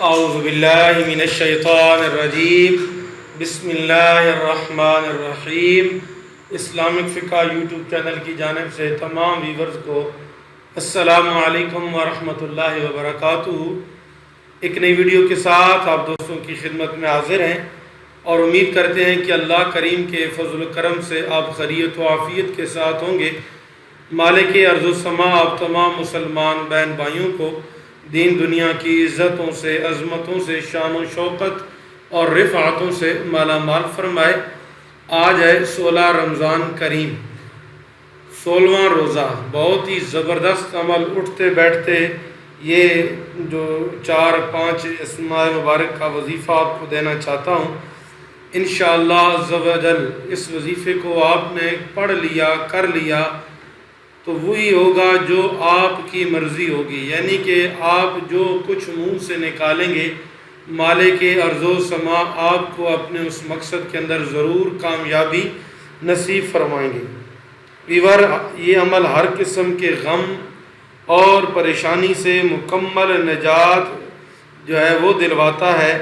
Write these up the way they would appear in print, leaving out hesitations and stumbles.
اعوذ باللہ من الشیطان الرجیم، بسم اللہ الرحمن الرحیم۔ اسلامک فقہ یوٹیوب چینل کی جانب سے تمام ویورز کو السلام علیکم ورحمۃ اللہ وبرکاتہ۔ ایک نئی ویڈیو کے ساتھ آپ دوستوں کی خدمت میں حاضر ہیں اور امید کرتے ہیں کہ اللہ کریم کے فضل و کرم سے آپ خیریت و عافیت کے ساتھ ہوں گے۔ مالک ارض و سما آپ تمام مسلمان بہن بھائیوں کو دین دنیا کی عزتوں سے، عظمتوں سے، شان و شوقت اور رفعتوں سے مالا مال فرمائے۔ آج ہے 16 رمضان کریم، 16واں روزہ۔ بہت ہی زبردست عمل، اٹھتے بیٹھتے یہ جو 4-5 اسماء مبارک کا وظیفہ آپ کو دینا چاہتا ہوں۔ انشاءاللہ عز و جل اس وظیفے کو آپ نے پڑھ لیا، کر لیا تو وہی ہوگا جو آپ کی مرضی ہوگی، یعنی کہ آپ جو کچھ منہ سے نکالیں گے مالک ارض و سما آپ کو اپنے اس مقصد کے اندر ضرور کامیابی نصیب فرمائیں گے۔ ویور، یہ عمل ہر قسم کے غم اور پریشانی سے مکمل نجات جو ہے وہ دلواتا ہے۔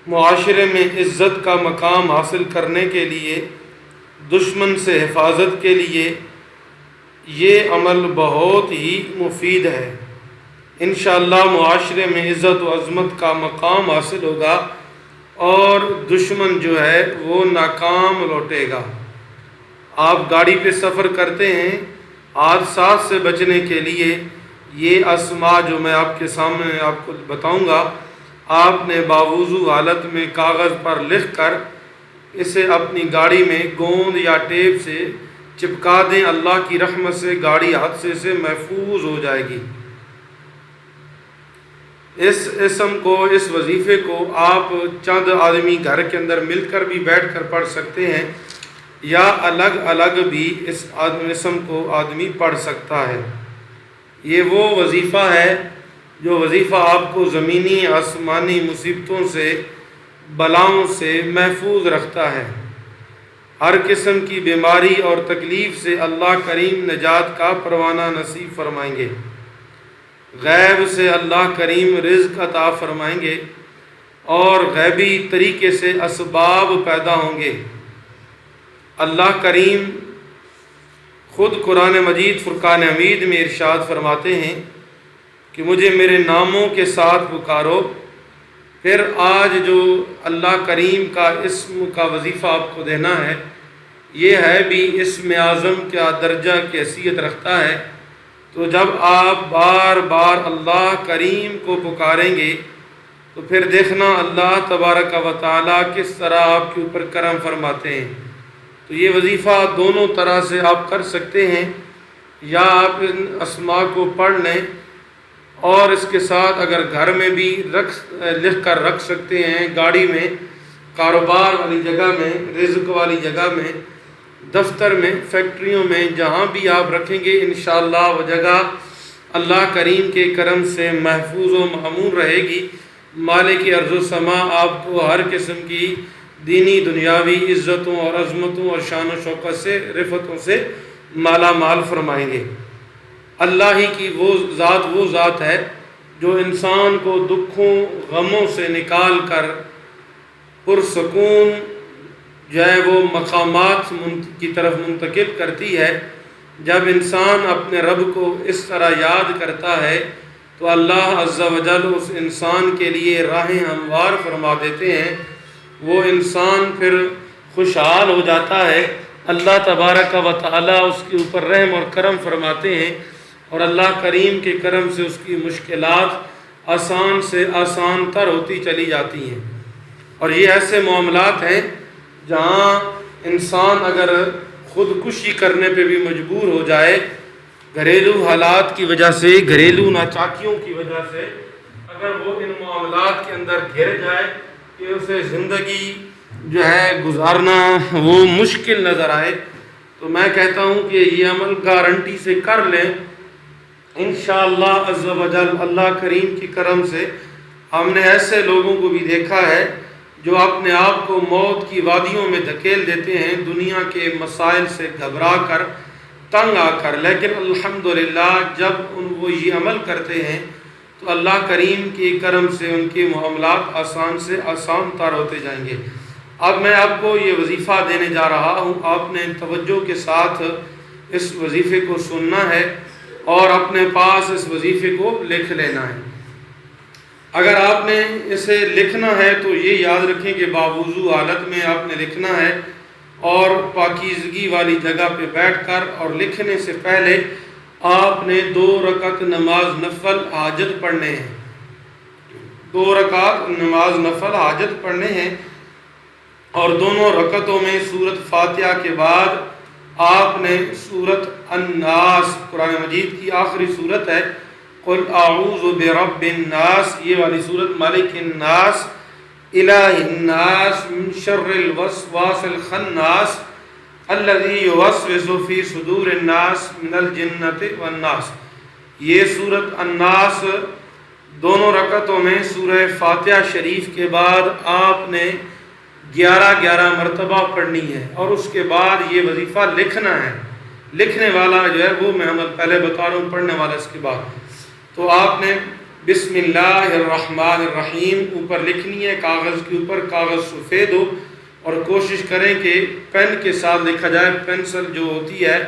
معاشرے میں عزت کا مقام حاصل کرنے کے لیے، دشمن سے حفاظت کے لیے یہ عمل بہت ہی مفید ہے۔ انشاءاللہ معاشرے میں عزت و عظمت کا مقام حاصل ہوگا اور دشمن جو ہے وہ ناکام لوٹے گا۔ آپ گاڑی پہ سفر کرتے ہیں، حادثات سے بچنے کے لیے یہ اسماء جو میں آپ کے سامنے آپ کو بتاؤں گا، آپ نے باوضو حالت میں کاغذ پر لکھ کر اسے اپنی گاڑی میں گوند یا ٹیپ سے چپکا دیں۔ اللہ کی رحمت سے گاڑی حادثے سے محفوظ ہو جائے گی۔ اس اسم کو، اس وظیفے کو آپ چند آدمی گھر کے اندر مل کر بھی بیٹھ کر پڑھ سکتے ہیں، یا الگ الگ بھی اس اسم کو آدمی پڑھ سکتا ہے۔ یہ وہ وظیفہ ہے جو وظیفہ آپ کو زمینی آسمانی مصیبتوں سے، بلاؤں سے محفوظ رکھتا ہے۔ ہر قسم کی بیماری اور تکلیف سے اللہ کریم نجات کا پروانہ نصیب فرمائیں گے۔ غیب سے اللہ کریم رزق عطا فرمائیں گے اور غیبی طریقے سے اسباب پیدا ہوں گے۔ اللہ کریم خود قرآن مجید فرقان حمید میں ارشاد فرماتے ہیں کہ مجھے میرے ناموں کے ساتھ پکارو۔ پھر آج جو اللہ کریم کا اسم کا وظیفہ آپ کو دینا ہے، یہ ہے بھی اسم اعظم کا درجہ کی حیثیت رکھتا ہے۔ تو جب آپ بار بار اللہ کریم کو پکاریں گے تو پھر دیکھنا اللہ تبارک و تعالیٰ کس طرح آپ کے اوپر کرم فرماتے ہیں۔ تو یہ وظیفہ دونوں طرح سے آپ کر سکتے ہیں، یا آپ ان اسماء کو پڑھ لیں اور اس کے ساتھ اگر گھر میں بھی لکھ کر رکھ سکتے ہیں، گاڑی میں، کاروبار والی جگہ میں، رزق والی جگہ میں، دفتر میں، فیکٹریوں میں، جہاں بھی آپ رکھیں گے انشاءاللہ وہ جگہ اللہ کریم کے کرم سے محفوظ و معمور رہے گی۔ مالک ارض و سما آپ کو ہر قسم کی دینی دنیاوی عزتوں اور عظمتوں اور شان و شوکت سے، رفعتوں سے مالا مال فرمائیں گے۔ اللہ ہی کی وہ ذات ہے جو انسان کو دکھوں غموں سے نکال کر پرسکون جو ہے وہ مقامات کی طرف منتقل کرتی ہے۔ جب انسان اپنے رب کو اس طرح یاد کرتا ہے تو اللہ عز و جل اس انسان کے لیے راہیں ہموار فرما دیتے ہیں۔ وہ انسان پھر خوشحال ہو جاتا ہے۔ اللہ تبارک و تعالیٰ اس کے اوپر رحم اور کرم فرماتے ہیں اور اللہ کریم کے کرم سے اس کی مشکلات آسان سے آسان تر ہوتی چلی جاتی ہیں۔ اور یہ ایسے معاملات ہیں جہاں انسان اگر خودکشی کرنے پہ بھی مجبور ہو جائے، گھریلو حالات کی وجہ سے، گھریلو ناچاکیوں کی وجہ سے اگر وہ ان معاملات کے اندر گھر جائے کہ اسے زندگی جو ہے گزارنا وہ مشکل نظر آئے، تو میں کہتا ہوں کہ یہ عمل گارنٹی سے کر لیں۔ انشاءاللہ عز و جل اللہ کریم کی کرم سے ہم نے ایسے لوگوں کو بھی دیکھا ہے جو اپنے آپ کو موت کی وادیوں میں دھکیل دیتے ہیں، دنیا کے مسائل سے گھبرا کر، تنگ آ کر، لیکن الحمدللہ جب وہ یہ عمل کرتے ہیں تو اللہ کریم کے کرم سے ان کے معاملات آسان سے آسان تر ہوتے جائیں گے۔ اب میں آپ کو یہ وظیفہ دینے جا رہا ہوں، آپ نے توجہ کے ساتھ اس وظیفے کو سننا ہے اور اپنے پاس اس وظیفے کو لکھ لینا ہے۔ اگر آپ نے اسے لکھنا ہے تو یہ یاد رکھیں کہ باوضو حالت میں آپ نے لکھنا ہے اور پاکیزگی والی جگہ پہ بیٹھ کر، اور لکھنے سے پہلے آپ نے 2 رکعت نماز نفل حاجت پڑھنے ہیں۔ 2 رکعت نماز نفل حاجت پڑھنے ہیں، اور دونوں رکعتوں میں سورۃ فاتحہ کے بعد آپ نے سورۃ الناس، قرآن مجید کی آخری سورت ہے، قل اعوذ برب الناس، یہ والی سورت، مالک الناس، الہ الناس، من شر الوسواس الخناس الذی یوسوس فی صدور الناس من الجنۃ والناس۔ یہ سورۃ الناس دونوں رکعتوں میں سورہ فاتحہ شریف کے بعد آپ نے 11 مرتبہ پڑھنی ہے، اور اس کے بعد یہ وظیفہ لکھنا ہے۔ لکھنے والا جو ہے وہ میں پہلے بتا رہا ہوں، پڑھنے والا اس کے بعد۔ تو آپ نے بسم اللہ الرحمن الرحیم اوپر لکھنی ہے، کاغذ کے اوپر، کاغذ سفید ہو، اور کوشش کریں کہ پین کے ساتھ لکھا جائے، پینسل جو ہوتی ہے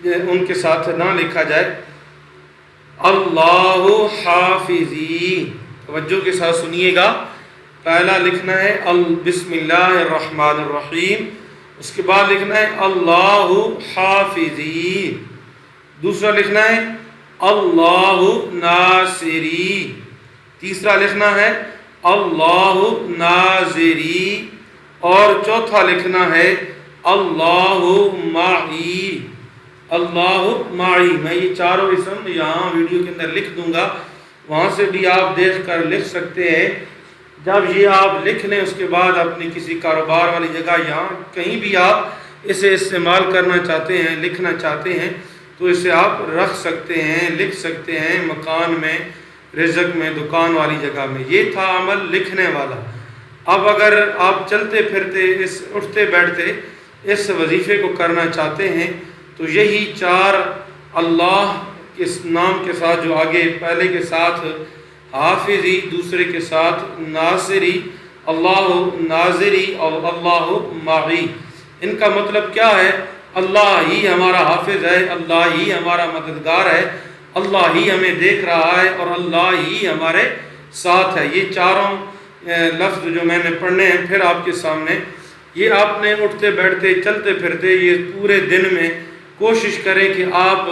ان کے ساتھ نہ لکھا جائے۔ اللہ حافظی، توجہ کے ساتھ سنیے گا، پہلا لکھنا ہے بسم اللہ الرحمن الرحیم، اس کے بعد لکھنا ہے اللہ حافظی، دوسرا لکھنا ہے اللہ ناصری، تیسرا لکھنا ہے اللہ ناظری، اور چوتھا لکھنا ہے اللہ معی، اللہ معی۔ میں یہ چاروں اسم یہاں ویڈیو کے اندر لکھ دوں گا، وہاں سے بھی آپ دیکھ کر لکھ سکتے ہیں۔ جب یہ آپ لکھ لیں، اس کے بعد اپنی کسی کاروبار والی جگہ، یہاں کہیں بھی آپ اسے استعمال کرنا چاہتے ہیں، لکھنا چاہتے ہیں، تو اسے آپ رکھ سکتے ہیں، لکھ سکتے ہیں، مکان میں، رزق میں، دکان والی جگہ میں۔ یہ تھا عمل لکھنے والا۔ اب اگر آپ چلتے پھرتے، اٹھتے بیٹھتے اس وظیفے کو کرنا چاہتے ہیں، تو یہی 4 اللہ کے نام کے ساتھ، جو آگے پہلے کے ساتھ حافظی، دوسرے کے ساتھ ناصری، اللہ ناظری اور اللہ معی، ان کا مطلب کیا ہے؟ اللہ ہی ہمارا حافظ ہے، اللہ ہی ہمارا مددگار ہے، اللہ ہی ہمیں دیکھ رہا ہے، اور اللہ ہی ہمارے ساتھ ہے۔ یہ چاروں لفظ جو میں نے پڑھنے ہیں پھر آپ کے سامنے، یہ آپ نے اٹھتے بیٹھتے چلتے پھرتے یہ پورے دن میں کوشش کریں کہ آپ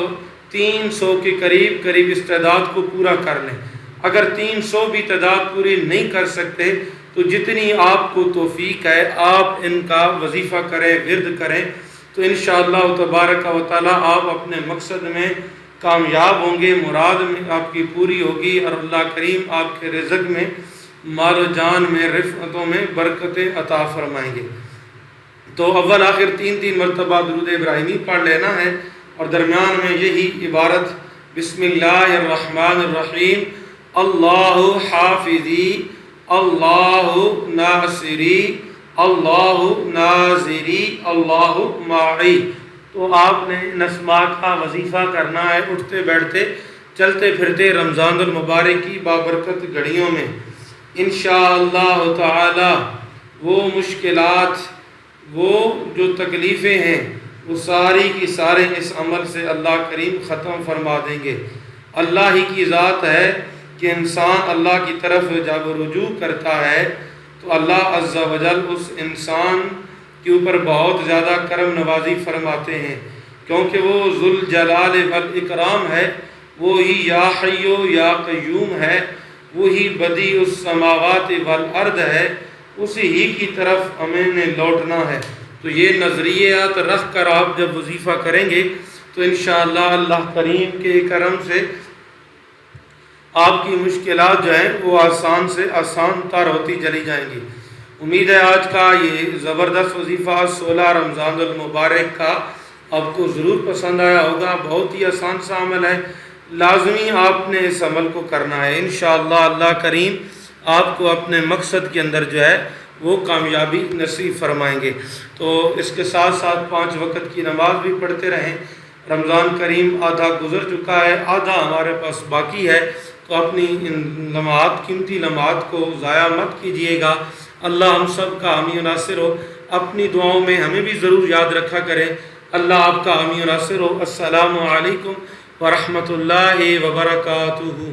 300 کے قریب اس تعداد کو پورا کر لیں۔ اگر 300 بھی تعداد پوری نہیں کر سکتے تو جتنی آپ کو توفیق ہے آپ ان کا وظیفہ کریں، ورد کریں، تو انشاءاللہ تبارک و تعالی آپ اپنے مقصد میں کامیاب ہوں گے، مراد میں آپ کی پوری ہوگی، اور اللہ کریم آپ کے رزق میں، مال و جان میں، رفعتوں میں برکتیں عطا فرمائیں گے۔ تو اول آخر 3 مرتبہ درود ابراہیمی پڑھ لینا ہے، اور درمیان میں یہی عبارت بسم اللہ الرحمن الرحیم، اللہ حافظی، اللہ ناصری، اللہ ناظری، اللہ معی۔ تو آپ نے ان اسماء کا وظیفہ کرنا ہے اٹھتے بیٹھتے چلتے پھرتے رمضان المبارک کی بابرکت گھڑیوں میں۔ انشاءاللہ تعالی وہ مشکلات، وہ جو تکلیفیں ہیں، وہ ساری کی سارے اس عمل سے اللہ کریم ختم فرما دیں گے۔ اللہ ہی کی ذات ہے کہ انسان اللہ کی طرف جب رجوع کرتا ہے تو اللہ عز و جل اس انسان کے اوپر بہت زیادہ کرم نوازی فرماتے ہیں، کیونکہ وہ ذوالجلال والاکرام ہے، وہی یا حی یا قیوم ہے، وہی بدیع السماوات والارض ہے، اسی ہی کی طرف ہمیں نے لوٹنا ہے۔ تو یہ نظریات رکھ کر آپ جب وظیفہ کریں گے تو انشاءاللہ اللہ کریم کے کرم سے آپ کی مشکلات جو ہیں وہ آسان سے آسان تر ہوتی چلی جائیں گی۔ امید ہے آج کا یہ زبردست وظیفہ 16 رمضان المبارک کا آپ کو ضرور پسند آیا ہوگا۔ بہت ہی آسان سا عمل ہے، لازمی آپ نے اس عمل کو کرنا ہے۔ انشاءاللہ اللہ کریم آپ کو اپنے مقصد کے اندر جو ہے وہ کامیابی نصیب فرمائیں گے۔ تو اس کے ساتھ ساتھ 5 وقت کی نماز بھی پڑھتے رہیں۔ رمضان کریم آدھا گزر چکا ہے، آدھا ہمارے پاس باقی ہے۔ تو اپنی ان لمحات قیمتی لمحات کو ضائع مت کیجیے گا۔ اللہ ہم سب کا حامی و ناصر ہو، اپنی دعاؤں میں ہمیں بھی ضرور یاد رکھا کریں۔ اللہ آپ کا حامی و ناصر ہو۔ السلام علیکم ورحمۃ اللہ وبرکاتہ۔